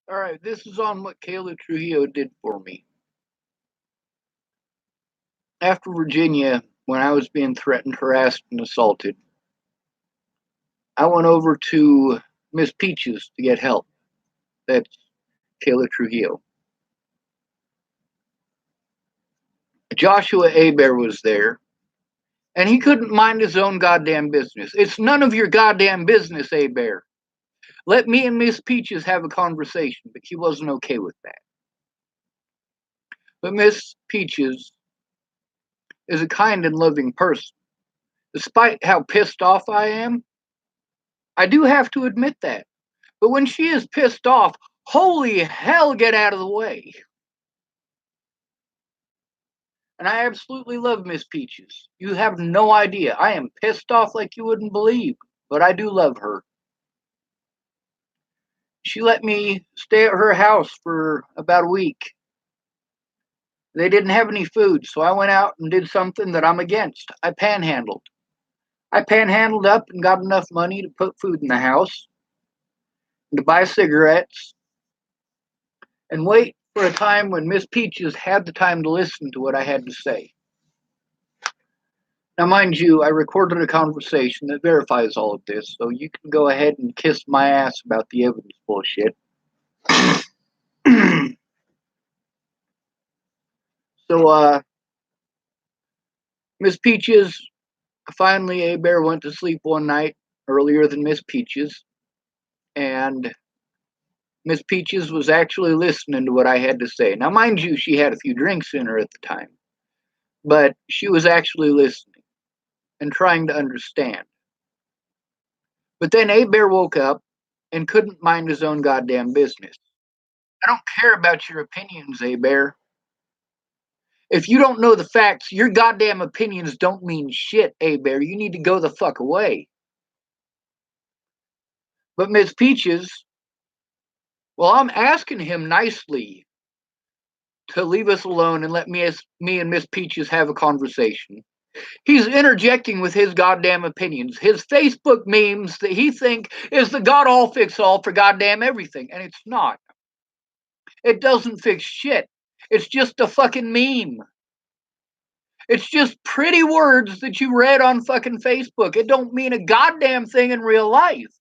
All right, this is on what Kayla Trujillo did for me. After Virginia, when I was being threatened, harassed, and assaulted, I went over to Miss Peaches to get help. That's Kayla Trujillo. Joshua Abear was there, and he couldn't mind his own goddamn business. It's none of your goddamn business, Abear. Let me and Miss Peaches have a conversation, but he wasn't okay with that. But Miss Peaches is a kind and loving person. Despite how pissed off I am, I do have to admit that. But when she is pissed off, holy hell, get out of the way. And I absolutely love Miss Peaches. You have no idea. I am pissed off like you wouldn't believe, but I do love her. She let me stay at her house for about a week. They didn't have any food, so I went out and did something that I'm against. I panhandled. I panhandled up and got enough money to put food in the house, and to buy cigarettes, and wait for a time when Miss Peaches had the time to listen to what I had to say. Now, mind you, I recorded a conversation that verifies all of this, so you can go ahead and kiss my ass about the evidence bullshit. So, Miss Peaches, finally, A Bear went to sleep one night earlier than Miss Peaches, and Miss Peaches was actually listening to what I had to say. Now, mind you, she had a few drinks in her at the time, but she was actually listening and trying to understand. But then A Bear woke up and couldn't mind his own goddamn business. I don't care about your opinions, A Bear. If you don't know the facts, your goddamn opinions don't mean shit, A Bear. You need to go the fuck away. But Miss Peaches, well, I'm asking him nicely to leave us alone and let me and Miss Peaches have a conversation. He's interjecting with his goddamn opinions, his Facebook memes that he think is the god all fix all for goddamn everything, and it's not. It doesn't fix shit. It's just a fucking meme. It's just pretty words that you read on fucking Facebook. It don't mean a goddamn thing in real life.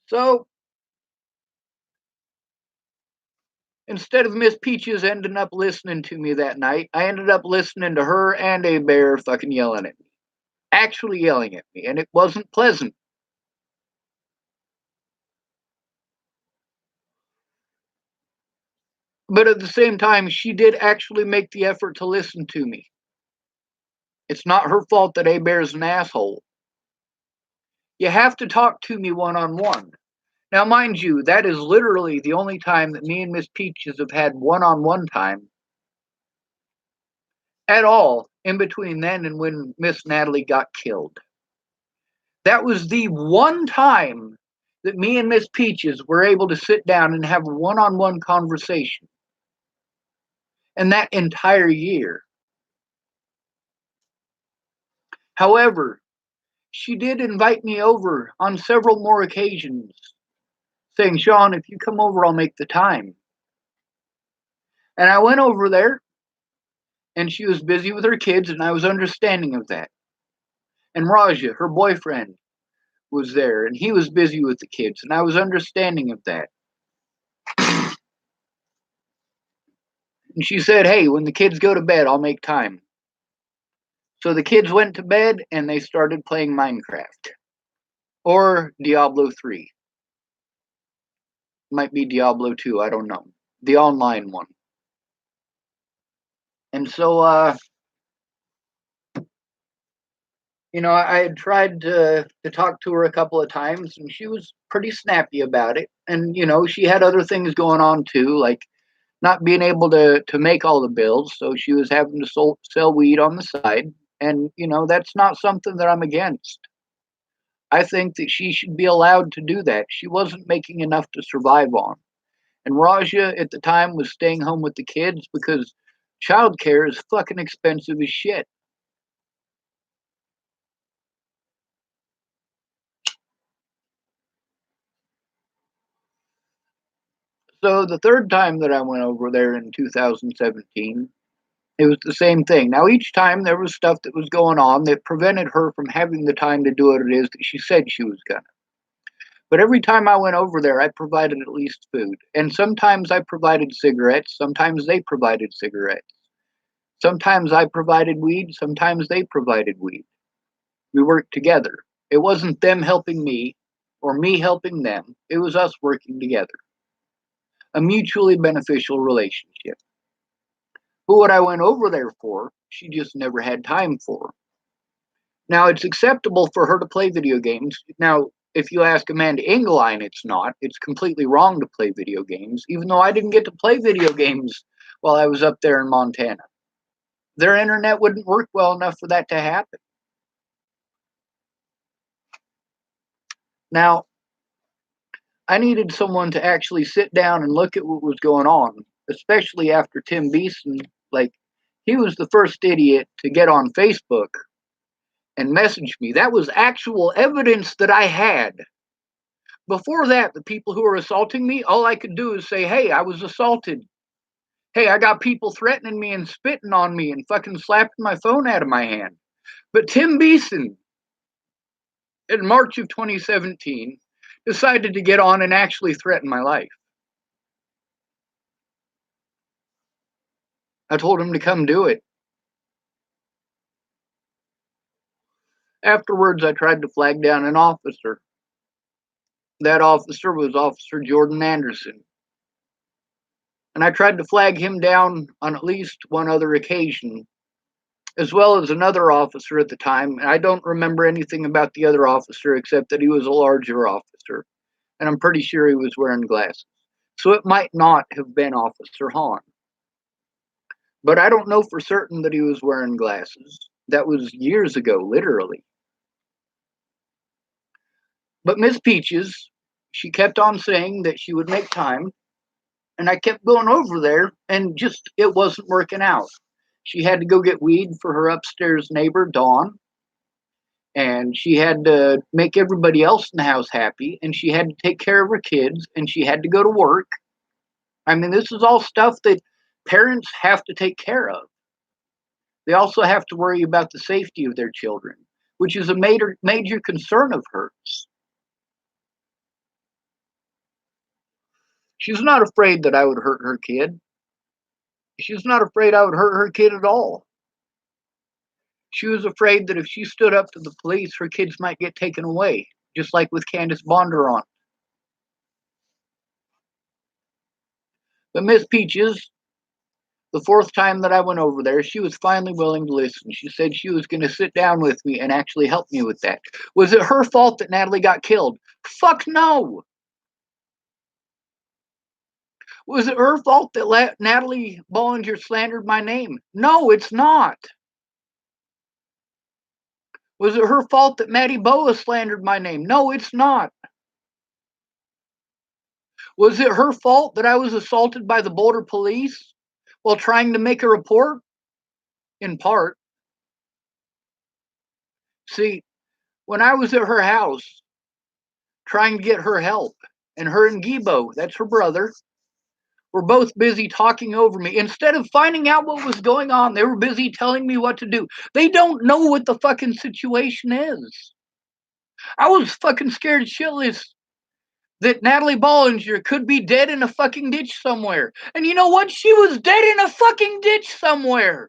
So instead of Miss Peaches ending up listening to me that night, I ended up listening to her and A Bear fucking yelling at me. Actually yelling at me, and it wasn't pleasant. But at the same time, she did actually make the effort to listen to me. It's not her fault that A Bear's an asshole. You have to talk to me one on one. Now, mind you, that is literally the only time that me and Miss Peaches have had one on one time at all in between then and when Miss Natalie got killed. That was the one time that me and Miss Peaches were able to sit down and have a one on one conversation. And that entire year. However, she did invite me over on several more occasions, saying, Sean, if you come over, I'll make the time. And I went over there, and she was busy with her kids, and I was understanding of that. And Raja, her boyfriend, was there, and he was busy with the kids, and I was understanding of that. And she said, hey, when the kids go to bed, I'll make time. So the kids went to bed, and they started playing Minecraft. Or Diablo 3. Might be Diablo 2, I don't know. The online one. And so, I had tried to talk to her a couple of times, and she was pretty snappy about it. And she had other things going on too, like not being able to make all the bills, so she was having to sell weed on the side. And that's not something that I'm against. I think that she should be allowed to do that. She wasn't making enough to survive on. And Raja at the time was staying home with the kids because childcare is fucking expensive as shit. So the third time that I went over there in 2017, it was the same thing. Now, each time there was stuff that was going on that prevented her from having the time to do what it is that she said she was gonna. But every time I went over there, I provided at least food. And sometimes I provided cigarettes, sometimes they provided cigarettes. Sometimes I provided weed, sometimes they provided weed. We worked together. It wasn't them helping me or me helping them, it was us working together. A mutually beneficial relationship. But what I went over there for, she just never had time for. Now, it's acceptable for her to play video games. Now, if you ask Amanda Engeline, it's not. It's completely wrong to play video games, even though I didn't get to play video games while I was up there in Montana. Their internet wouldn't work well enough for that to happen. Now, I needed someone to actually sit down and look at what was going on, especially after Tim Beeson, like, he was the first idiot to get on Facebook and message me. That was actual evidence that I had. Before that, the people who were assaulting me, all I could do is say, hey, I was assaulted. Hey, I got people threatening me and spitting on me and fucking slapping my phone out of my hand. But Tim Beeson, in March of 2017, decided to get on and actually threaten my life. I told him to come do it. Afterwards, I tried to flag down an officer. That officer was Officer Jordan Anderson. And I tried to flag him down on at least one other occasion, as well as another officer at the time. And I don't remember anything about the other officer except that he was a larger officer. And I'm pretty sure he was wearing glasses. So it might not have been Officer Hahn. But I don't know for certain that he was wearing glasses. That was years ago, literally. But Miss Peaches, she kept on saying that she would make time. And I kept going over there, and just it wasn't working out. She had to go get weed for her upstairs neighbor, Dawn, and she had to make everybody else in the house happy, and she had to take care of her kids, and she had to go to work. I mean, this is all stuff that parents have to take care of. They also have to worry about the safety of their children, which is a major concern of hers. She's not afraid that I would hurt her kid. She's not afraid I would hurt her kid at all. She was afraid that if she stood up to the police, her kids might get taken away, just like with Candace Bondurant. But Miss Peaches, the fourth time that I went over there, she was finally willing to listen. She said she was going to sit down with me and actually help me with that. Was it her fault that Natalie got killed? Fuck no. Was it her fault that Natalie Bollinger slandered my name? No, it's not. Was it her fault that Maddie Boa slandered my name? No, it's not. Was it her fault that I was assaulted by the Boulder police while trying to make a report? In part. See, when I was at her house trying to get her help, and her and Gibo, that's her brother, were both busy talking over me. Instead of finding out what was going on, they were busy telling me what to do. They don't know what the fucking situation is. I was fucking scared shitless that Natalie Bollinger could be dead in a fucking ditch somewhere. And you know what? She was dead in a fucking ditch somewhere.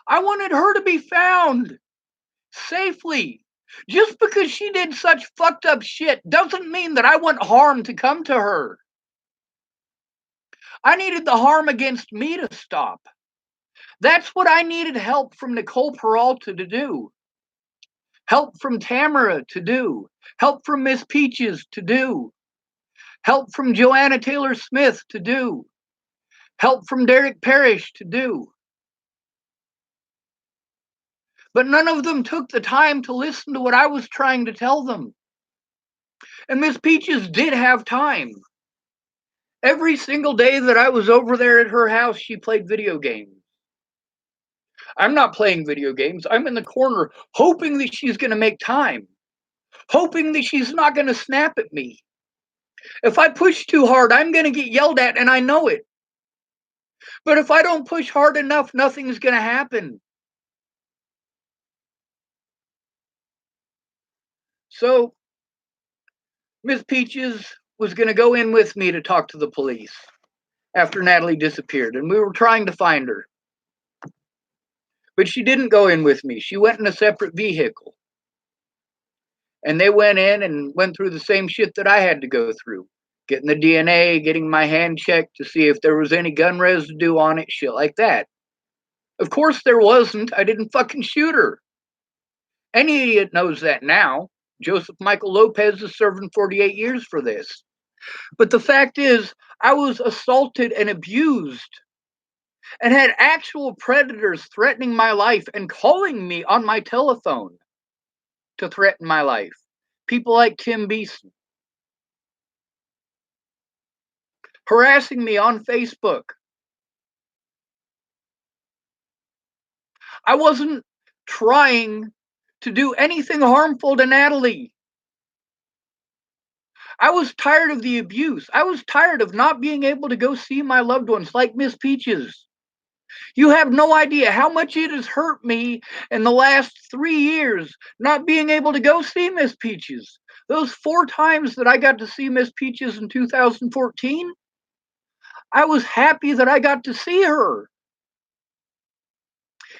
I wanted her to be found safely. Just because she did such fucked up shit doesn't mean that I want harm to come to her. I needed the harm against me to stop. That's what I needed help from Nicole Peralta to do. Help from Tamara to do. Help from Miss Peaches to do. Help from Joanna Taylor Smith to do. Help from Derek Parrish to do. But none of them took the time to listen to what I was trying to tell them. And Miss Peaches did have time. Every single day that I was over there at her house, she played video games. I'm not playing video games. I'm in the corner hoping that she's going to make time. hoping that she's not going to snap at me. If I push too hard, I'm going to get yelled at, and I know it. But if I don't push hard enough, nothing's going to happen. So Miss Peaches was going to go in with me to talk to the police after Natalie disappeared, and we were trying to find her. But she didn't go in with me. She went in a separate vehicle. And they went in and went through the same shit that I had to go through. Getting the DNA, getting my hand checked to see if there was any gun residue on it, shit like that. Of course there wasn't. I didn't fucking shoot her. Any idiot knows that now. Joseph Michael Lopez is serving 48 years for this. But the fact is, I was assaulted and abused and had actual predators threatening my life and calling me on my telephone to threaten my life. People like Tim Beeson. Harassing me on Facebook. I wasn't trying to do anything harmful to Natalie. I was tired of the abuse. I was tired of not being able to go see my loved ones like Miss Peaches. You have no idea how much it has hurt me in the last 3 years not being able to go see Miss Peaches. Those 4 times that I got to see Miss Peaches in 2014, I was happy that I got to see her.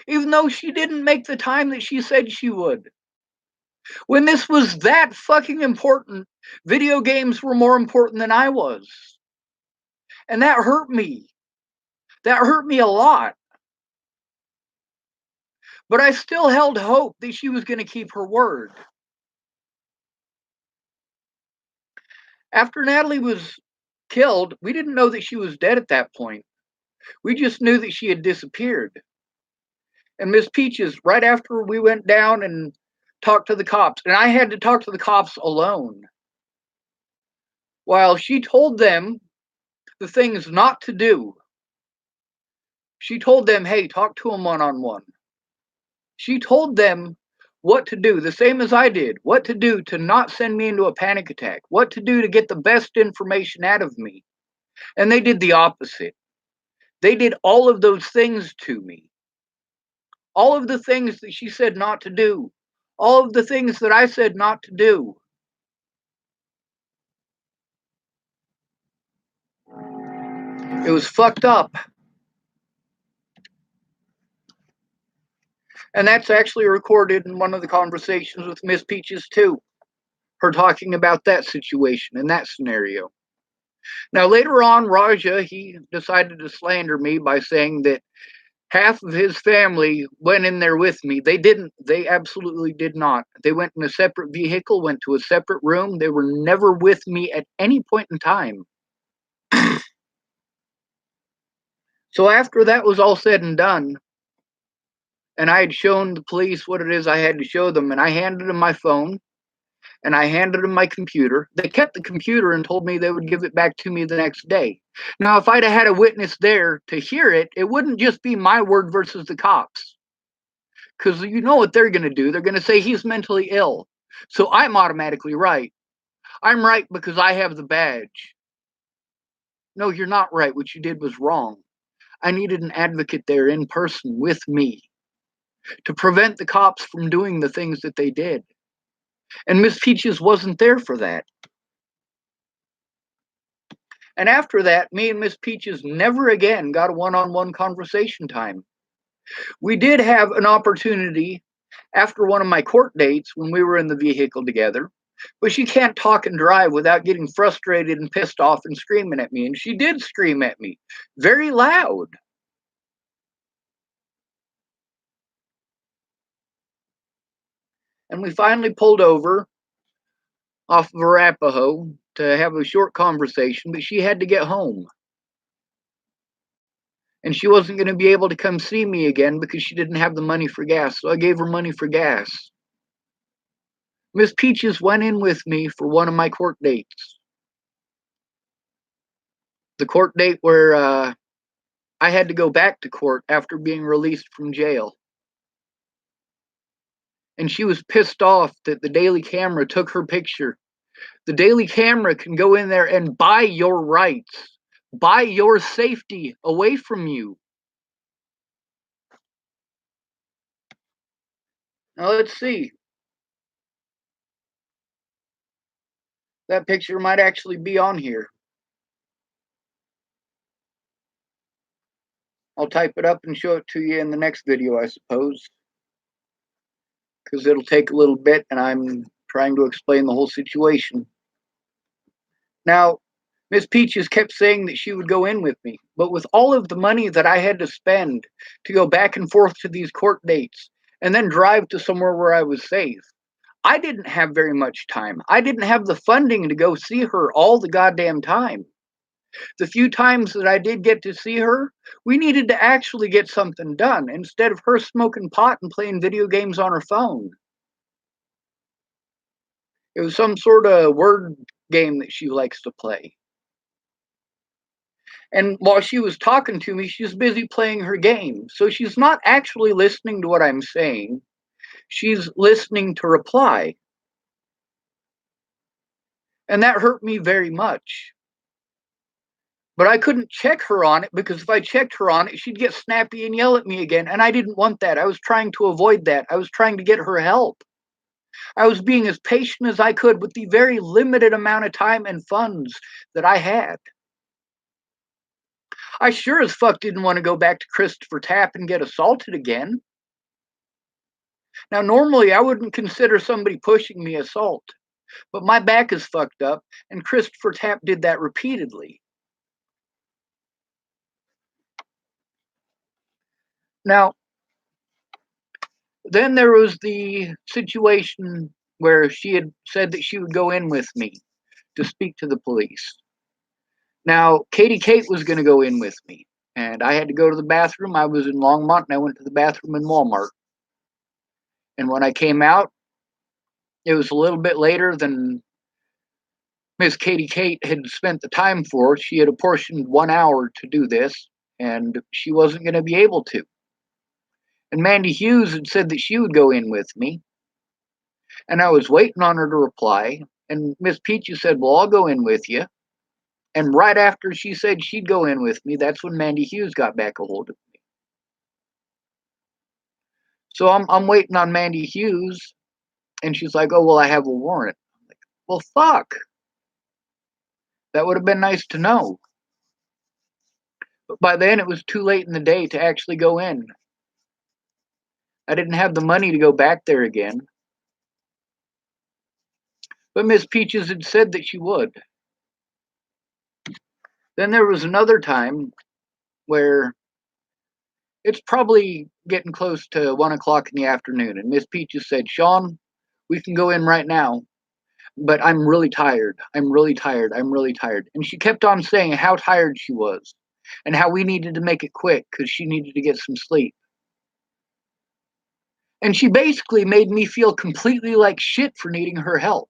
Even though she didn't make the time that she said she would. When this was that fucking important, video games were more important than I was. And that hurt me. That hurt me a lot. But I still held hope that she was going to keep her word. After Natalie was killed, we didn't know that she was dead at that point. We just knew that she had disappeared. And Miss Peaches, right after we went down and talked to the cops, and I had to talk to the cops alone, while she told them the things not to do. She told them, hey, talk to them one-on-one. She told them what to do, the same as I did, what to do to not send me into a panic attack, what to do to get the best information out of me. And they did the opposite. They did all of those things to me. All of the things that she said not to do. All of the things that I said not to do. It was fucked up. And that's actually recorded in one of the conversations with Miss Peaches too. Her talking about that situation and that scenario. Now later on, Raja, he decided to slander me by saying that half of his family went in there with me. They didn't. They absolutely did not. They went in a separate vehicle, went to a separate room. They were never with me at any point in time. So after that was all said and done, and I had shown the police what it is I had to show them, and I handed them my phone, and I handed them my computer. They kept the computer and told me they would give it back to me the next day. Now, if I'd have had a witness there to hear it, it wouldn't just be my word versus the cops. Because you know what they're going to do. They're going to say he's mentally ill. So I'm automatically right. I'm right because I have the badge. No, you're not right. What you did was wrong. I needed an advocate there in person with me to prevent the cops from doing the things that they did. And Miss Peaches wasn't there for that. And after that, me and Miss Peaches never again got a one-on-one conversation time. We did have an opportunity after one of my court dates when we were in the vehicle together, but she can't talk and drive without getting frustrated and pissed off and screaming at me. And she did scream at me very loud. And we finally pulled over off of Arapahoe to have a short conversation, but she had to get home. And she wasn't going to be able to come see me again because she didn't have the money for gas. So I gave her money for gas. Miss Peaches went in with me for one of my court dates. The court date where I had to go back to court after being released from jail. and she was pissed off that the daily camera took her picture. The daily camera can go in there and buy your rights, buy your safety away from you. Now let's see. That picture might actually be on here. I'll type it up and show it to you in the next video, I suppose, because it'll take a little bit and I'm trying to explain the whole situation. Now, Miss Peaches kept saying that she would go in with me, but with all of the money that I had to spend to go back and forth to these court dates and then drive to somewhere where I was safe, I didn't have very much time. I didn't have the funding to go see her all the goddamn time. The few times that I did get to see her, we needed to actually get something done instead of her smoking pot and playing video games on her phone. It was some sort of word game that she likes to play. And while she was talking to me, she's busy playing her game. So she's not actually listening to what I'm saying. She's listening to reply. And that hurt me very much. But I couldn't check her on it because if I checked her on it, she'd get snappy and yell at me again. And I didn't want that. I was trying to avoid that. I was trying to get her help. I was being as patient as I could with the very limited amount of time and funds that I had. I sure as fuck didn't want to go back to Christopher Tapp and get assaulted again. Now, normally I wouldn't consider somebody pushing me assault, but my back is fucked up, and Christopher Tapp did that repeatedly. Now, then there was the situation where she had said that she would go in with me to speak to the police. Now, Katie Kate was going to go in with me, and I had to go to the bathroom. I was in Longmont, and I went to the bathroom in Walmart. And when I came out, it was a little bit later than Miss Katie Kate had spent the time for. She had apportioned 1 hour to do this, and she wasn't going to be able to. And Mandy Hughes had said that she would go in with me, and I was waiting on her to reply. And Miss Peaches said, "Well, I'll go in with you." And right after she said she'd go in with me, that's when Mandy Hughes got back a hold of me. So I'm waiting on Mandy Hughes, and she's like, "Oh, well, I have a warrant." I'm like, "Well, fuck. That would have been nice to know." But by then, it was too late in the day to actually go in. I didn't have the money to go back there again. But Miss Peaches had said that she would. Then there was another time where it's probably getting close to 1 o'clock in the afternoon, and Miss Peaches said, "Sean, we can go in right now, but I'm really tired. I'm really tired. I'm really tired." And she kept on saying how tired she was and how we needed to make it quick because she needed to get some sleep. And she basically made me feel completely like shit for needing her help.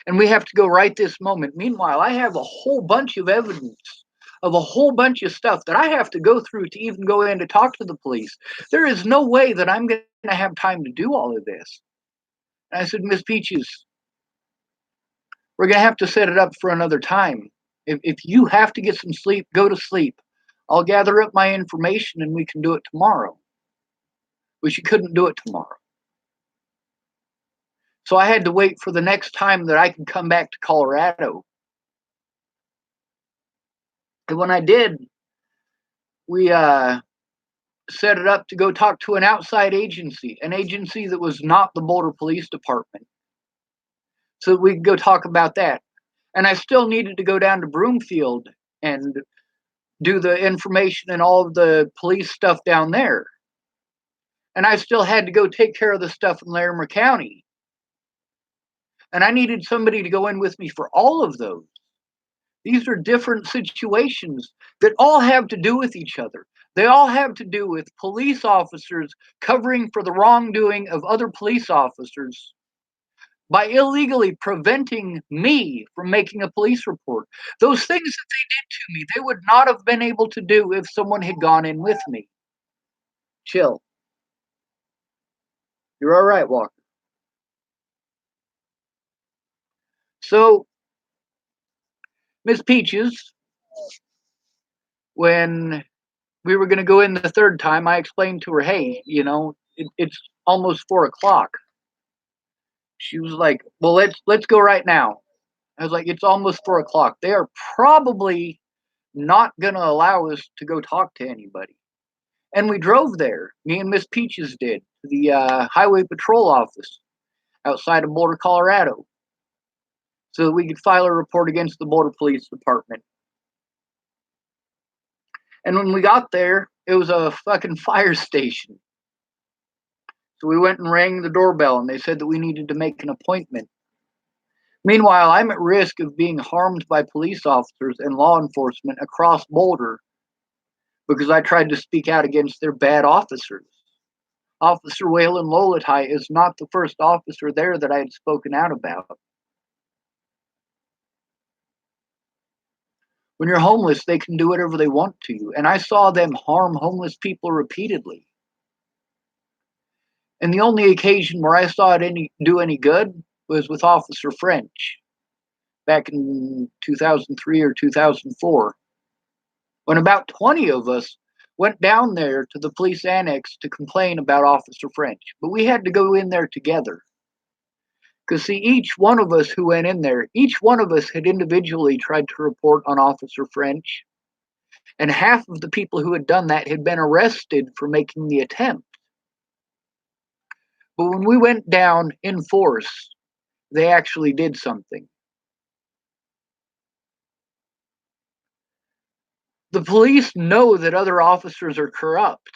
And we have to go right this moment. Meanwhile, I have a whole bunch of evidence of a whole bunch of stuff that I have to go through to even go in to talk to the police. There is no way that I'm going to have time to do all of this. And I said, "Miss Peaches, we're going to have to set it up for another time. If you have to get some sleep, go to sleep. I'll gather up my information and we can do it tomorrow." But she couldn't do it tomorrow. So I had to wait for the next time that I could come back to Colorado. And when I did, we set it up to go talk to an outside agency, an agency that was not the Boulder Police Department, so that we could go talk about that. And I still needed to go down to Broomfield and do the information and all of the police stuff down there. And I still had to go take care of the stuff in Larimer County. And I needed somebody to go in with me for all of those. These are different situations that all have to do with each other. They all have to do with police officers covering for the wrongdoing of other police officers by illegally preventing me from making a police report. Those things that they did to me, they would not have been able to do if someone had gone in with me. Chill. You're all right, Walker. So, Miss Peaches, when we were going to go in the third time, I explained to her, hey, it's almost 4 o'clock. She was like, well, let's go right now. I was like, it's almost 4 o'clock. They are probably not going to allow us to go talk to anybody. And we drove there. Me and Miss Peaches did to the Highway Patrol office outside of Boulder, Colorado, so that we could file a report against the Boulder Police Department. And when we got there, it was a fucking fire station. So we went and rang the doorbell, and they said that we needed to make an appointment. Meanwhile, I'm at risk of being harmed by police officers and law enforcement across Boulder because I tried to speak out against their bad officers. Officer Waylon Lolatai is not the first officer there that I had spoken out about. When you're homeless, they can do whatever they want to you, and I saw them harm homeless people repeatedly. And the only occasion where I saw it do any good was with Officer French back in 2003 or 2004, when about 20 of us went down there to the police annex to complain about Officer French. But we had to go in there together. Because, see, each one of us who went in there, each one of us had individually tried to report on Officer French, and half of the people who had done that had been arrested for making the attempt. But when we went down in force, they actually did something. The police know that other officers are corrupt,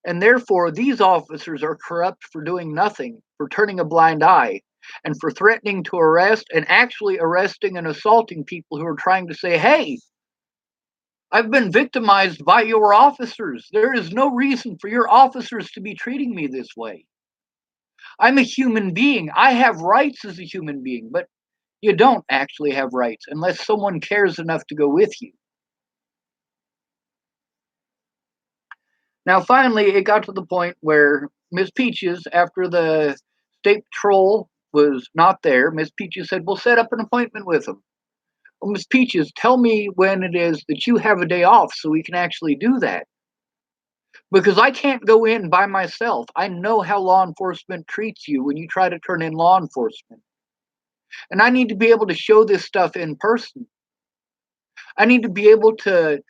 and therefore these officers are corrupt for doing nothing, for turning a blind eye, and for threatening to arrest and actually arresting and assaulting people who are trying to say, hey, I've been victimized by your officers. There is no reason for your officers to be treating me this way. I'm a human being. I have rights as a human being, but you don't actually have rights unless someone cares enough to go with you. Now, finally, it got to the point where Miss Peaches, after the state patrol was not there, Miss Peaches said, we'll set up an appointment with them. Well, Miss Peaches, tell me when it is that you have a day off so we can actually do that. Because I can't go in by myself. I know how law enforcement treats you when you try to turn in law enforcement. And I need to be able to show this stuff in person. I need to be able to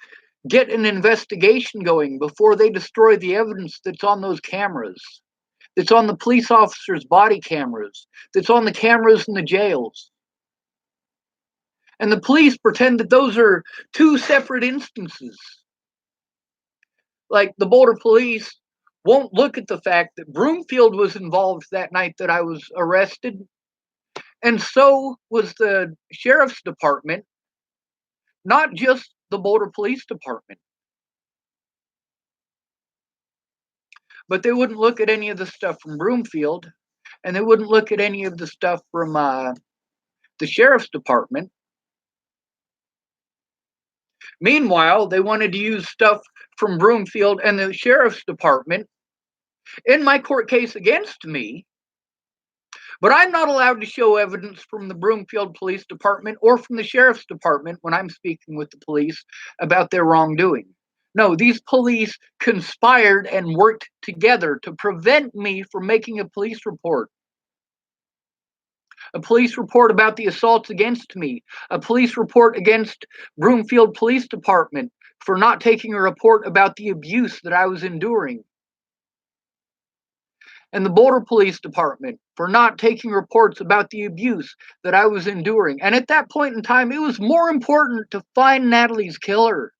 get an investigation going before they destroy the evidence that's on those cameras, that's on the police officers' body cameras, that's on the cameras in the jails. And the police pretend that those are two separate instances. Like the Boulder police won't look at the fact that Broomfield was involved that night that I was arrested, and so was the sheriff's department, not just the Boulder Police Department. But they wouldn't look at any of the stuff from Broomfield, and they wouldn't look at any of the stuff from the sheriff's department. Meanwhile, they wanted to use stuff from Broomfield and the sheriff's department in my court case against me, but I'm not allowed to show evidence from the Broomfield Police Department or from the sheriff's department when I'm speaking with the police about their wrongdoing. No, these police conspired and worked together to prevent me from making a police report. A police report about the assaults against me, a police report against Broomfield Police Department for not taking a report about the abuse that I was enduring, and the Boulder Police Department for not taking reports about the abuse that I was enduring. And at that point in time, it was more important to find Natalie's killer.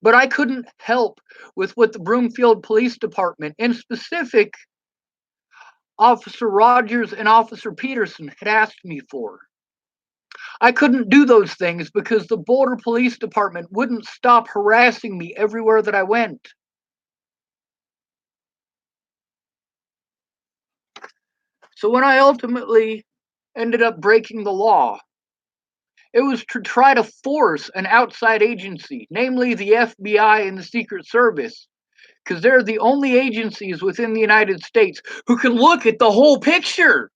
But I couldn't help with what the Broomfield Police Department, in specific, Officer Rogers and Officer Peterson, had asked me for. I couldn't do those things because the Boulder Police Department wouldn't stop harassing me everywhere that I went. So when I ultimately ended up breaking the law, it was to try to force an outside agency, namely the FBI and the Secret Service, because they're the only agencies within the United States who can look at the whole picture,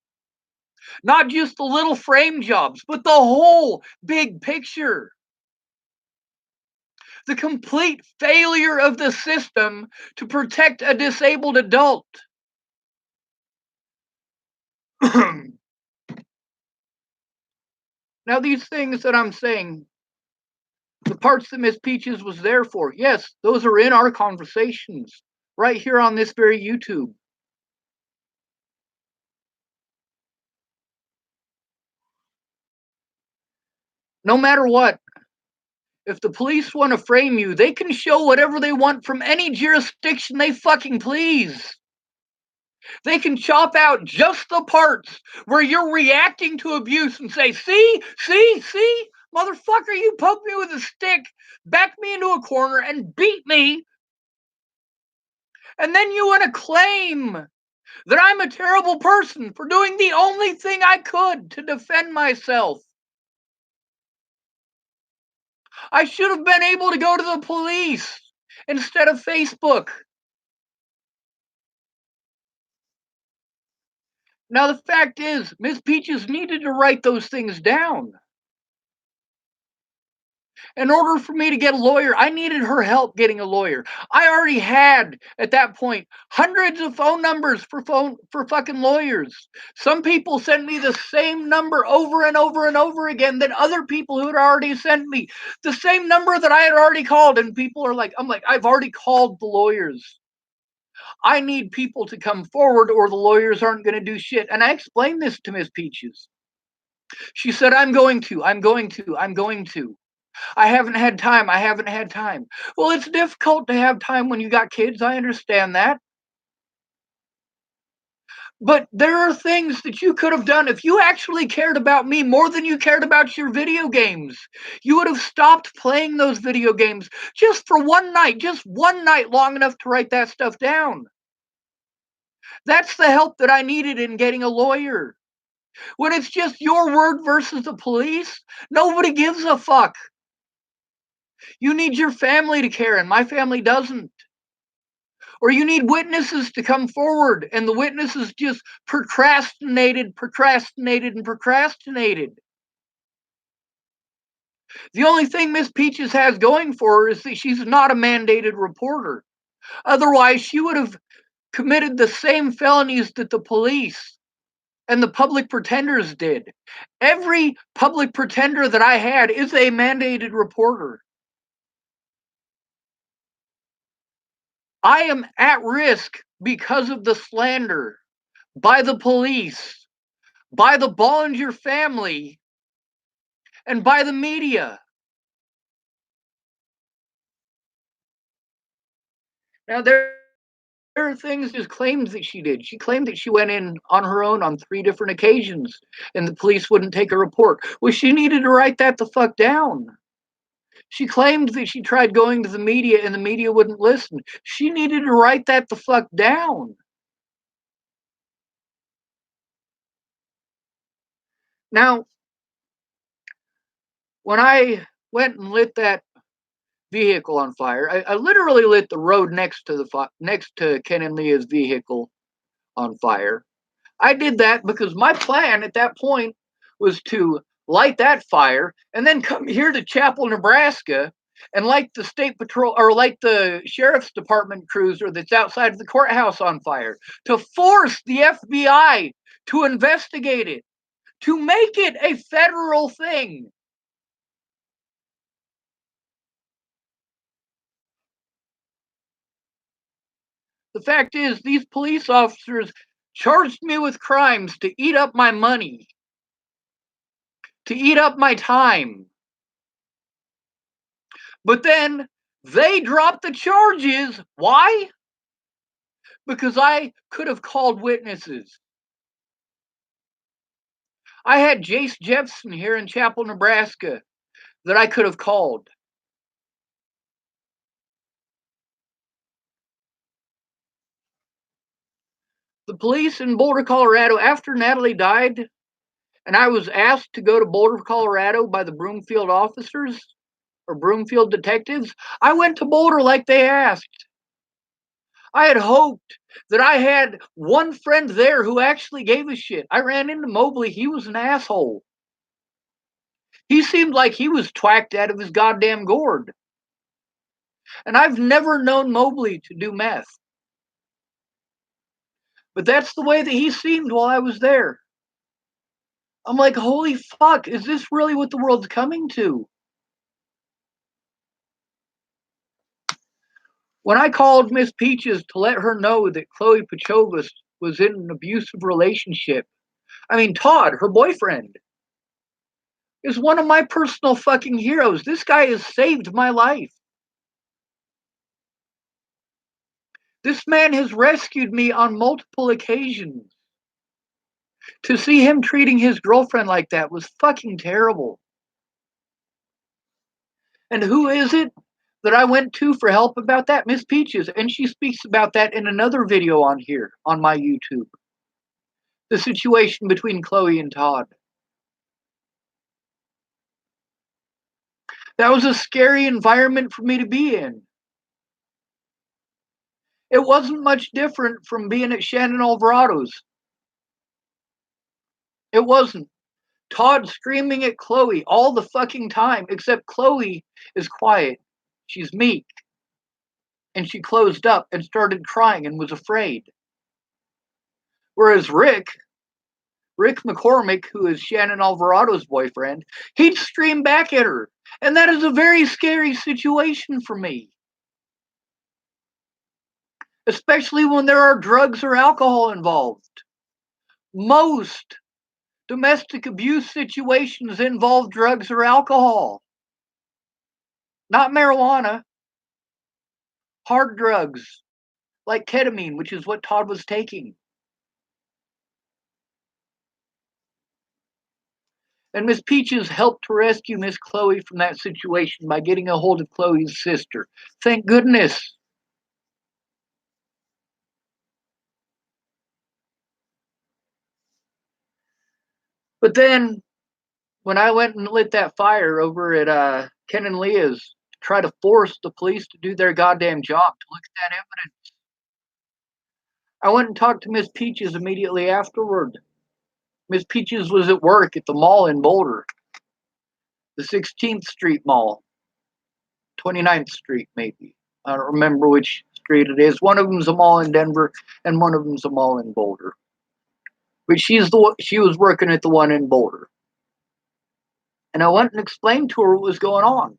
not just the little frame jobs, but the whole big picture. The complete failure of the system to protect a disabled adult. Now, these things that I'm saying, the parts that Miss Peaches was there for, yes, those are in our conversations right here on this very YouTube. No matter what, if the police want to frame you, they can show whatever they want from any jurisdiction they fucking please. They can chop out just the parts where you're reacting to abuse and say, see, motherfucker, you poked me with a stick, backed me into a corner, and beat me. And then you want to claim that I'm a terrible person for doing the only thing I could to defend myself. I should have been able to go to the police instead of Facebook. Now, the fact is, Miss Peaches needed to write those things down. In order for me to get a lawyer, I needed her help getting a lawyer. I already had, at that point, hundreds of phone numbers for fucking lawyers. Some people sent me the same number over and over and over again than other people who had already sent me the same number that I had already called. And people are like, I'm like, I've already called the lawyers. I need people to come forward or the lawyers aren't going to do shit. And I explained this to Miss Peaches. She said, I'm going to. I haven't had time. Well, it's difficult to have time when you got kids. I understand that. But there are things that you could have done if you actually cared about me more than you cared about your video games. You would have stopped playing those video games just for just one night long enough to write that stuff down. That's the help that I needed in getting a lawyer. When it's just your word versus the police, nobody gives a fuck. You need your family to care, and my family doesn't. Or you need witnesses to come forward, and the witnesses just procrastinated. The only thing Miss Peaches has going for her is that she's not a mandated reporter. Otherwise, she would have committed the same felonies that the police and the public pretenders did. Every public pretender that I had is a mandated reporter. I am at risk because of the slander by the police, by the Bollinger family, and by the media. Now, there are things, just claims that she did. She claimed that she went in on her own on 3 different occasions and the police wouldn't take a report. Well, she needed to write that the fuck down. She claimed that she tried going to the media and the media wouldn't listen. She needed to write that the fuck down. Now, when I went and lit that vehicle on fire, I literally lit the road next to Ken and Leah's vehicle on fire. I did that because my plan at that point was to light that fire and then come here to Chapel, Nebraska, and light the state patrol or light the sheriff's department cruiser that's outside of the courthouse on fire to force the FBI to investigate it, to make it a federal thing. The fact is, these police officers charged me with crimes to eat up my money, to eat up my time. But then they dropped the charges. Why? Because I could have called witnesses. I had Jace Jepson here in Chapel, Nebraska that I could have called. The police in Boulder, Colorado, after Natalie died, and I was asked to go to Boulder, Colorado by the Broomfield officers or Broomfield detectives, I went to Boulder like they asked. I had hoped that I had one friend there who actually gave a shit. I ran into Mobley. He was an asshole. He seemed like he was twacked out of his goddamn gourd. And I've never known Mobley to do meth. But that's the way that he seemed while I was there. I'm like, holy fuck, is this really what the world's coming to? When I called Miss Peaches to let her know that Chloe Pachovas was in an abusive relationship, I mean, Todd, her boyfriend, is one of my personal fucking heroes. This guy has saved my life. This man has rescued me on multiple occasions. To see him treating his girlfriend like that was fucking terrible. And who is it that I went to for help about that? Miss Peaches. And she speaks about that in another video on here, on my YouTube. The situation between Chloe and Todd. That was a scary environment for me to be in. It wasn't much different from being at Shannon Alvarado's. It wasn't. Todd screaming at Chloe all the fucking time, except Chloe is quiet. She's meek. And she closed up and started crying and was afraid. Whereas Rick McCormick, who is Shannon Alvarado's boyfriend, he'd scream back at her. And that is a very scary situation for me. Especially when there are drugs or alcohol involved. Most domestic abuse situations involve drugs or alcohol. Not marijuana. Hard drugs. Like ketamine, which is what Todd was taking. And Miss Peaches helped to rescue Miss Chloe from that situation by getting a hold of Chloe's sister. Thank goodness. But then, when I went and lit that fire over at Ken and Leah's to try to force the police to do their goddamn job, to look at that evidence, I went and talked to Miss Peaches immediately afterward. Miss Peaches was at work at the mall in Boulder, the 16th Street Mall, 29th Street maybe. I don't remember which street it is. One of them's a mall in Denver, and one of them's a mall in Boulder. But she was working at the one in Boulder, and I went and explained to her what was going on,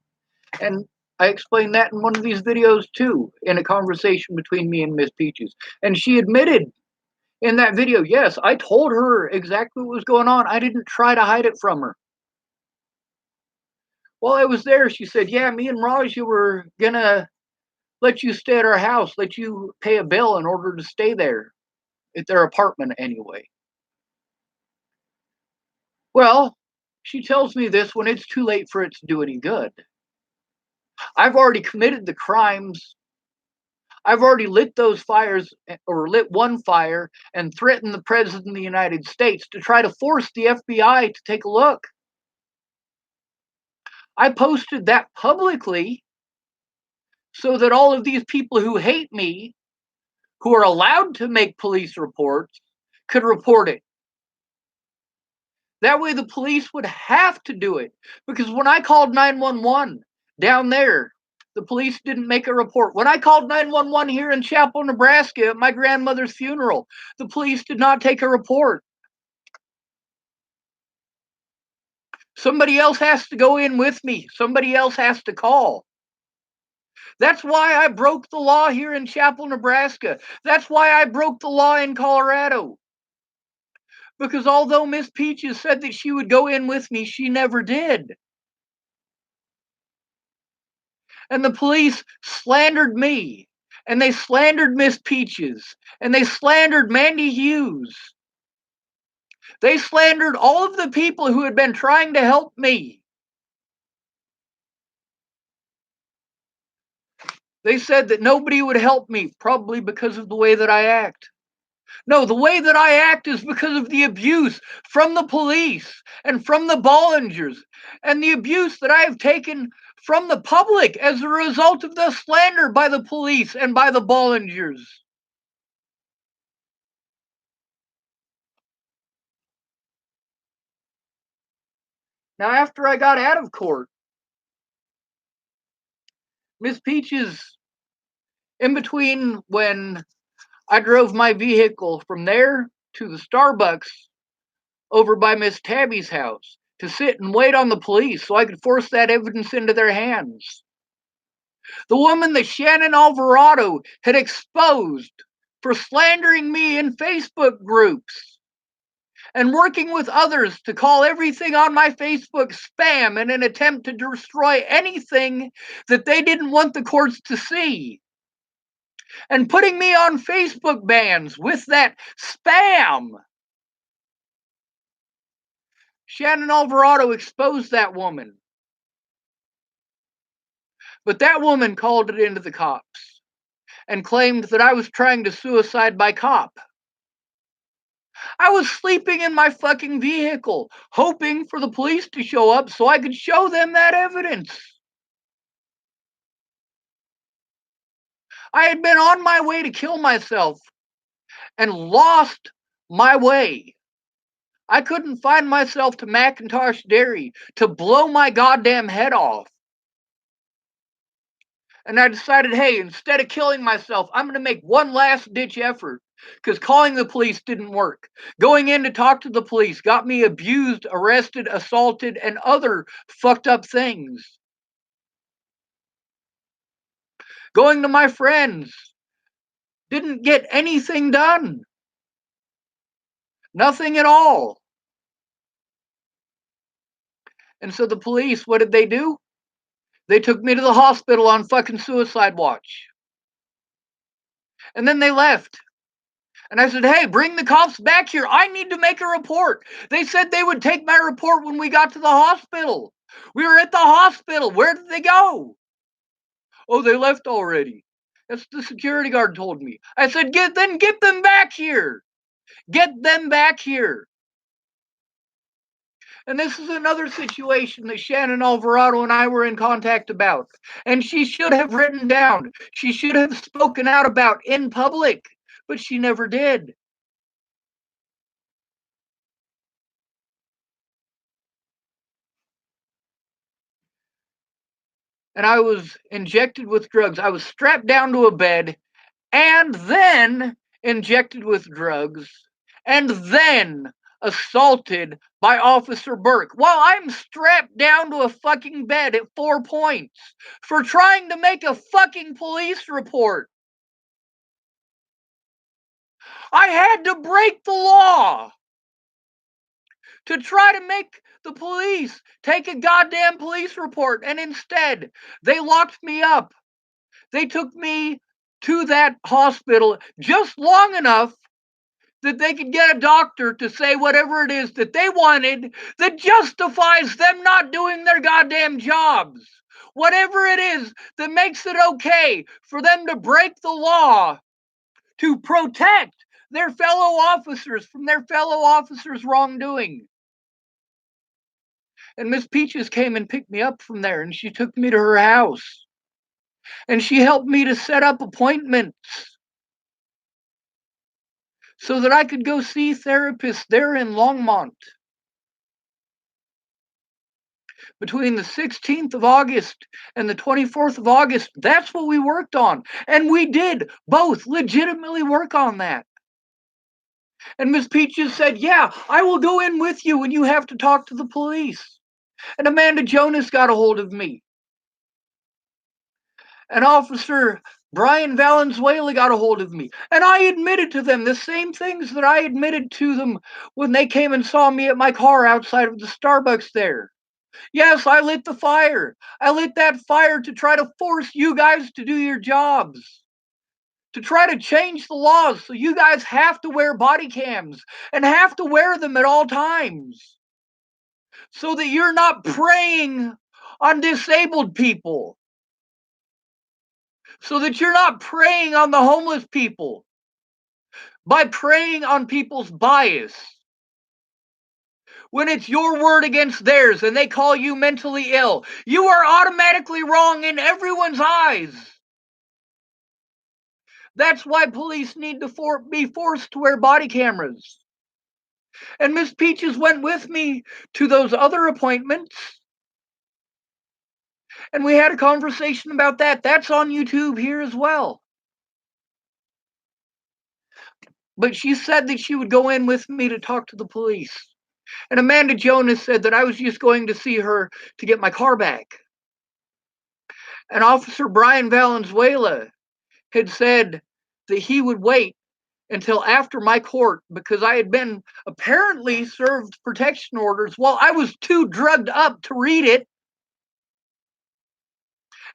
and I explained that in one of these videos too, in a conversation between me and Miss Peaches, and she admitted in that video, yes, I told her exactly what was going on. I didn't try to hide it from her. While I was there, she said, yeah, me and Raja were gonna let you stay at our house, let you pay a bill in order to stay there at their apartment anyway. Well, she tells me this when it's too late for it to do any good. I've already committed the crimes. I've already lit those fires, or lit one fire, and threatened the President of the United States to try to force the FBI to take a look. I posted that publicly so that all of these people who hate me, who are allowed to make police reports, could report it. That way the police would have to do it. Because when I called 911 down there, the police didn't make a report. When I called 911 here in Chapel, Nebraska at my grandmother's funeral, the police did not take a report. Somebody else has to go in with me. Somebody else has to call. That's why I broke the law here in Chapel, Nebraska. That's why I broke the law in Colorado. Because although Miss Peaches said that she would go in with me, she never did. And the police slandered me. And they slandered Miss Peaches. And they slandered Mandy Hughes. They slandered all of the people who had been trying to help me. They said that nobody would help me, probably because of the way that I act. No, the way that I act is because of the abuse from the police and from the Bollingers, and the abuse that I have taken from the public as a result of the slander by the police and by the Bollingers. Now, after I got out of court, Miss Peaches, in between when I drove my vehicle from there to the Starbucks over by Miss Tabby's house to sit and wait on the police so I could force that evidence into their hands. The woman that Shannon Alvarado had exposed for slandering me in Facebook groups and working with others to call everything on my Facebook spam in an attempt to destroy anything that they didn't want the courts to see. And putting me on Facebook bans with that spam. Shannon Alvarado exposed that woman. But that woman called it into the cops and claimed that I was trying to suicide by cop. I was sleeping in my fucking vehicle, hoping for the police to show up so I could show them that evidence. I had been on my way to kill myself and lost my way. I couldn't find myself to Macintosh Dairy to blow my goddamn head off. And I decided, hey, instead of killing myself, I'm going to make one last ditch effort because calling the police didn't work. Going in to talk to the police got me abused, arrested, assaulted, and other fucked up things. Going to my friends didn't get anything done. Nothing at all. And so the police, what did they do? They took me to the hospital on fucking suicide watch. And then they left. And I said, hey, bring the cops back here. I need to make a report. They said they would take my report when we got to the hospital. We were at the hospital. Where did they go? Oh, they left already. That's what the security guard told me. I said, get them back here. Get them back here. And this is another situation that Shannon Alvarado and I were in contact about. And she should have written down. She should have spoken out about in public, but she never did. And I was injected with drugs. I was strapped down to a bed and then injected with drugs and then assaulted by Officer Burke while I'm strapped down to a fucking bed at 4 points for trying to make a fucking police report. I had to break the law to try to make the police take a goddamn police report, and instead they locked me up. They took me to that hospital just long enough that they could get a doctor to say whatever it is that they wanted that justifies them not doing their goddamn jobs. Whatever it is that makes it okay for them to break the law to protect their fellow officers from their fellow officers' wrongdoing. And Miss Peaches came and picked me up from there, and she took me to her house. And she helped me to set up appointments so that I could go see therapists there in Longmont. Between the 16th of August and the 24th of August, that's what we worked on. And we did both legitimately work on that. And Miss Peaches said, yeah, I will go in with you when you have to talk to the police. And Amanda Jonas got a hold of me. And Officer Brian Valenzuela got a hold of me. And I admitted to them the same things that I admitted to them when they came and saw me at my car outside of the Starbucks there. Yes, I lit the fire. I lit that fire to try to force you guys to do your jobs, to try to change the laws so you guys have to wear body cams and have to wear them at all times so that you're not preying on disabled people, so that you're not preying on the homeless people by preying on people's bias. When it's your word against theirs and they call you mentally ill, you are automatically wrong in everyone's eyes. That's why police need to be forced to wear body cameras. And Miss Peaches went with me to those other appointments, and we had a conversation about that. That's on YouTube here as well. But she said that she would go in with me to talk to the police. And Amanda Jonas said that I was just going to see her to get my car back. And Officer Brian Valenzuela had said that he would wait until after my court because I had been apparently served protection orders while I was too drugged up to read it.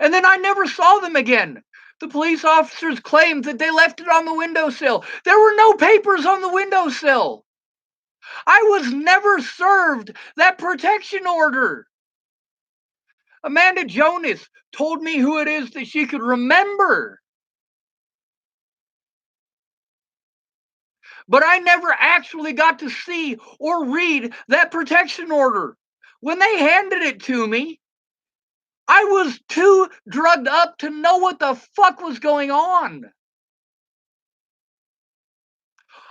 And then I never saw them again. The police officers claimed that they left it on the windowsill. There were no papers on the windowsill. I was never served that protection order. Amanda Jonas told me who it is that she could remember. But I never actually got to see or read that protection order. When they handed it to me, I was too drugged up to know what the fuck was going on.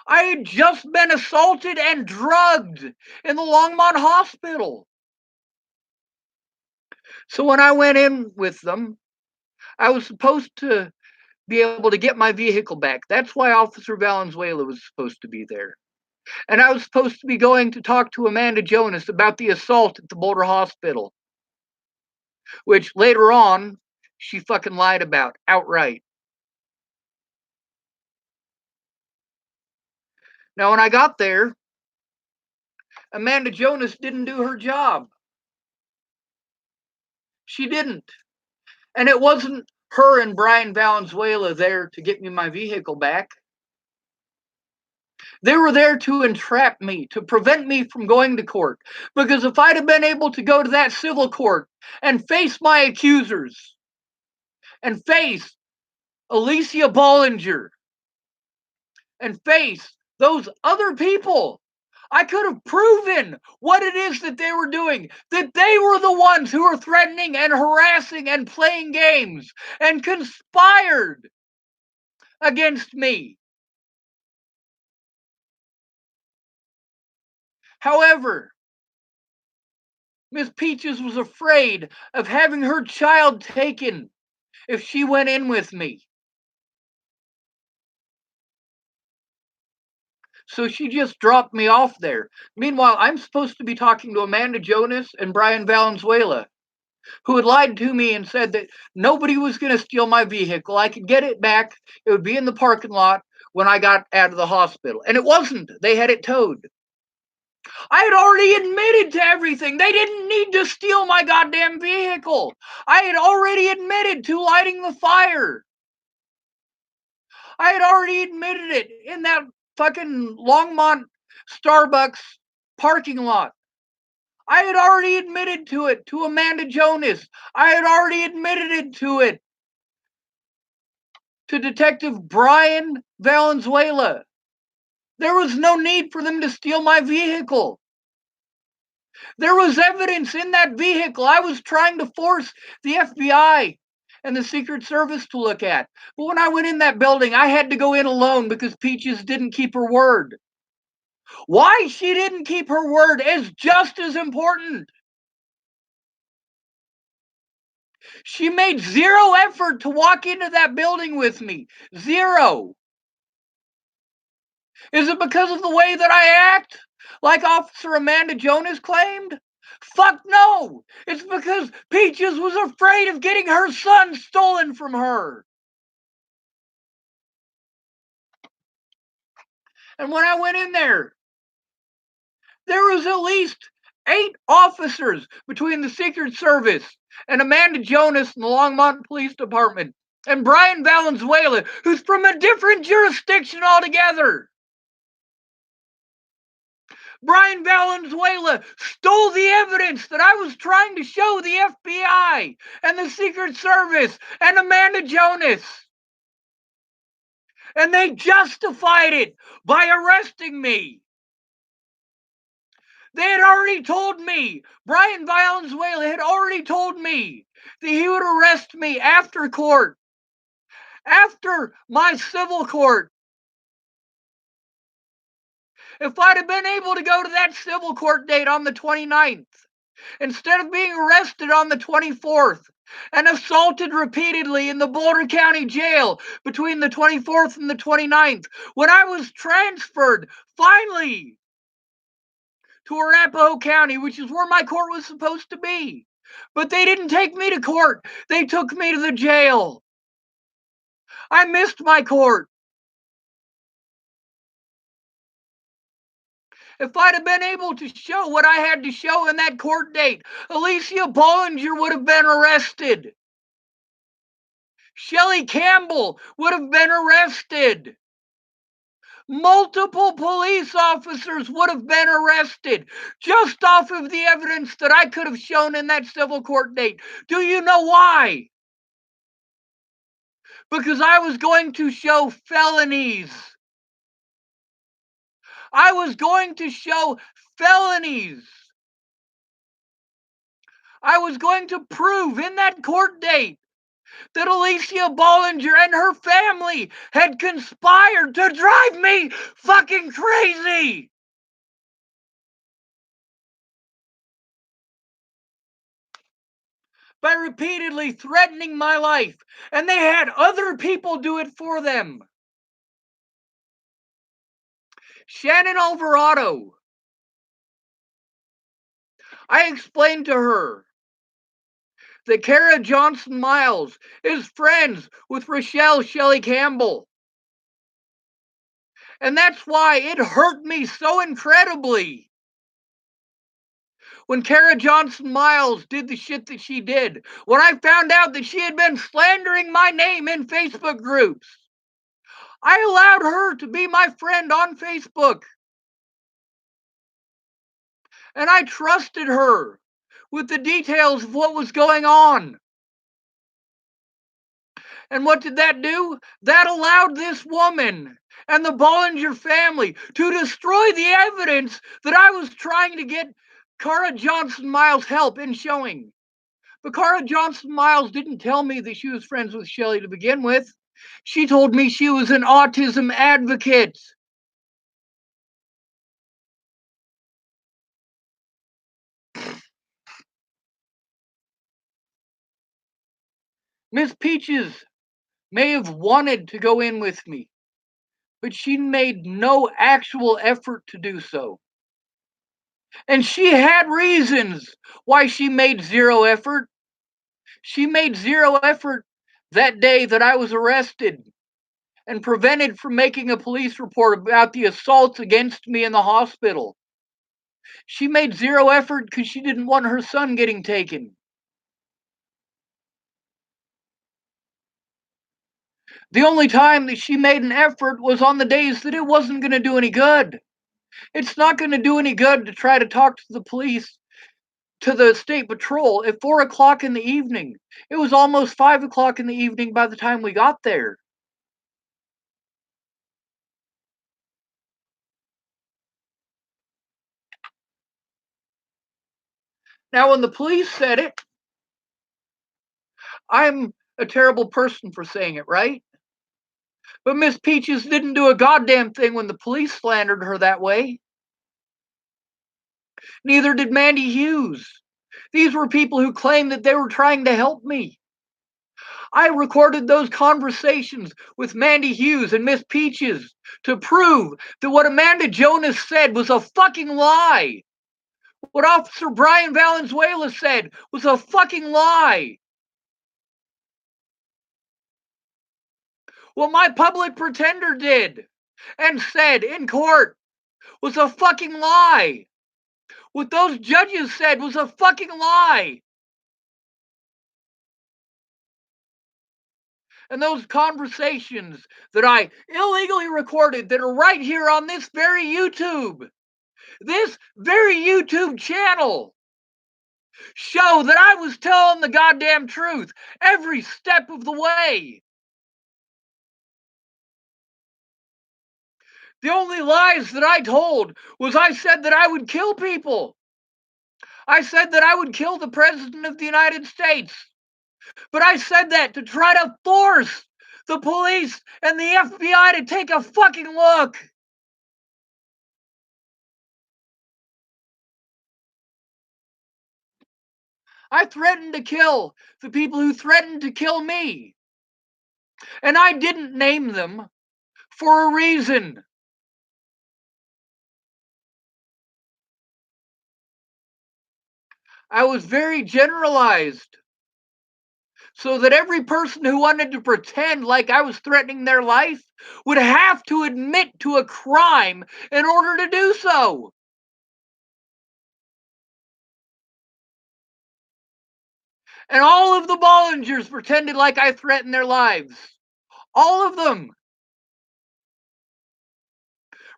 I had just been assaulted and drugged in the Longmont Hospital. So when I went in with them, I was supposed to be able to get my vehicle back. That's why Officer Valenzuela was supposed to be there. And I was supposed to be going to talk to Amanda Jonas about the assault at the Boulder Hospital, which later on she fucking lied about outright. Now, when I got there, Amanda Jonas didn't do her job. She didn't. And it wasn't her and Brian Valenzuela there to get me my vehicle back. They were there to entrap me, to prevent me from going to court. Because if I'd have been able to go to that civil court and face my accusers and face Alicia Bollinger and face those other people, I could have proven what it is that they were doing, that they were the ones who were threatening and harassing and playing games and conspired against me. However, Miss Peaches was afraid of having her child taken if she went in with me. So she just dropped me off there. Meanwhile, I'm supposed to be talking to Amanda Jonas and Brian Valenzuela, who had lied to me and said that nobody was going to steal my vehicle. I could get it back. It would be in the parking lot when I got out of the hospital. And it wasn't. They had it towed. I had already admitted to everything. They didn't need to steal my goddamn vehicle. I had already admitted to lighting the fire. I had already admitted it in that fucking Longmont Starbucks parking lot. I had already admitted to it to Amanda Jonas. I had already admitted it to Detective Brian Valenzuela. There was no need for them to steal my vehicle. There was evidence in that vehicle I was trying to force the FBI and the Secret Service to look at. But when I went in that building, I had to go in alone because Peaches didn't keep her word. Why she didn't keep her word is just as important. She made zero effort to walk into that building with me. Zero. Is it because of the way that I act? Like Officer Amanda Jonas claimed? Fuck no! It's because Peaches was afraid of getting her son stolen from her. And when I went in there was at least 8 officers between the Secret Service and Amanda Jonas and the Longmont Police Department and Brian Valenzuela, who's from a different jurisdiction altogether. Brian Valenzuela stole the evidence that I was trying to show the FBI and the Secret Service and Amanda Jonas. And they justified it by arresting me. They had already told me, Brian Valenzuela had already told me that he would arrest me after court, after my civil court. If I'd have been able to go to that civil court date on the 29th, instead of being arrested on the 24th and assaulted repeatedly in the Boulder County Jail between the 24th and the 29th, when I was transferred finally to Arapahoe County, which is where my court was supposed to be. But they didn't take me to court, they took me to the jail. I missed my court. If I'd have been able to show what I had to show in that court date, Alicia Bollinger would have been arrested. Shelley Campbell would have been arrested. Multiple police officers would have been arrested just off of the evidence that I could have shown in that civil court date. Do you know why? Because I was going to show felonies. I was going to show felonies. I was going to prove in that court date that Alicia Bollinger and her family had conspired to drive me fucking crazy. By repeatedly threatening my life, and they had other people do it for them. Shannon Alvarado, I explained to her that Kara Johnson Miles is friends with Rochelle Shelley Campbell. And that's why it hurt me so incredibly when Kara Johnson Miles did the shit that she did. When I found out that she had been slandering my name in Facebook groups, I allowed her to be my friend on Facebook. And I trusted her with the details of what was going on. And what did that do? That allowed this woman and the Bollinger family to destroy the evidence that I was trying to get Kara Johnson Miles help in showing. But Kara Johnson Miles didn't tell me that she was friends with Shelley to begin with. She told me she was an autism advocate. Miss Peaches may have wanted to go in with me, but she made no actual effort to do so. And she had reasons why she made zero effort. She made zero effort that day that I was arrested and prevented from making a police report about the assaults against me in the hospital. She made zero effort because she didn't want her son getting taken. The only time that she made an effort was on the days that it wasn't going to do any good. It's not going to do any good to try to talk to the police, to the state patrol at 4 o'clock in the evening. It was almost 5 o'clock in the evening by the time we got there. Now, when the police said it, I'm a terrible person for saying it, right? But Miss Peaches didn't do a goddamn thing when the police slandered her that way. Neither did Mandy Hughes. These were people who claimed that they were trying to help me. I recorded those conversations with Mandy Hughes and Miss Peaches to prove that what Amanda Jonas said was a fucking lie. What Officer Brian Valenzuela said was a fucking lie. What my public pretender did and said in court was a fucking lie. What those judges said was a fucking lie. And those conversations that I illegally recorded that are right here on this very YouTube channel show that I was telling the goddamn truth every step of the way. The only lies that I told was I said that I would kill people. I said that I would kill the President of the United States. But I said that to try to force the police and the FBI to take a fucking look. I threatened to kill the people who threatened to kill me. And I didn't name them for a reason. I was very generalized so that every person who wanted to pretend like I was threatening their life would have to admit to a crime in order to do so. And all of the Bollingers pretended like I threatened their lives. All of them.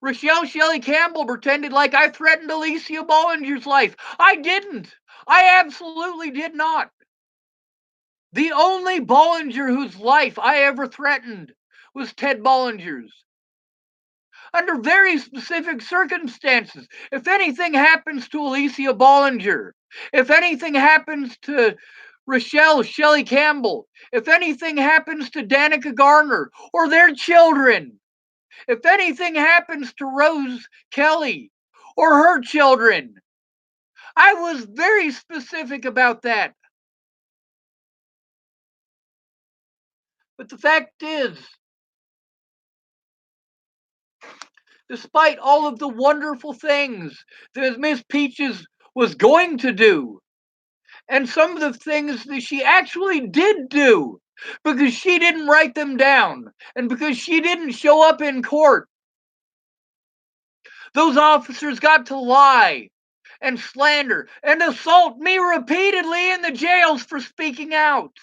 Rochelle Shelley Campbell pretended like I threatened Alicia Bollinger's life. I didn't. I absolutely did not. The only Bollinger whose life I ever threatened was Ted Bollinger's. Under very specific circumstances. If anything happens to Alicia Bollinger, if anything happens to Rochelle Shelley Campbell, if anything happens to Danica Garner or their children, if anything happens to Rose Kelly or her children, I was very specific about that. But the fact is, despite all of the wonderful things that Miss Peaches was going to do, and some of the things that she actually did do, because she didn't write them down, and because she didn't show up in court, those officers got to lie and slander and assault me repeatedly in the jails for speaking out.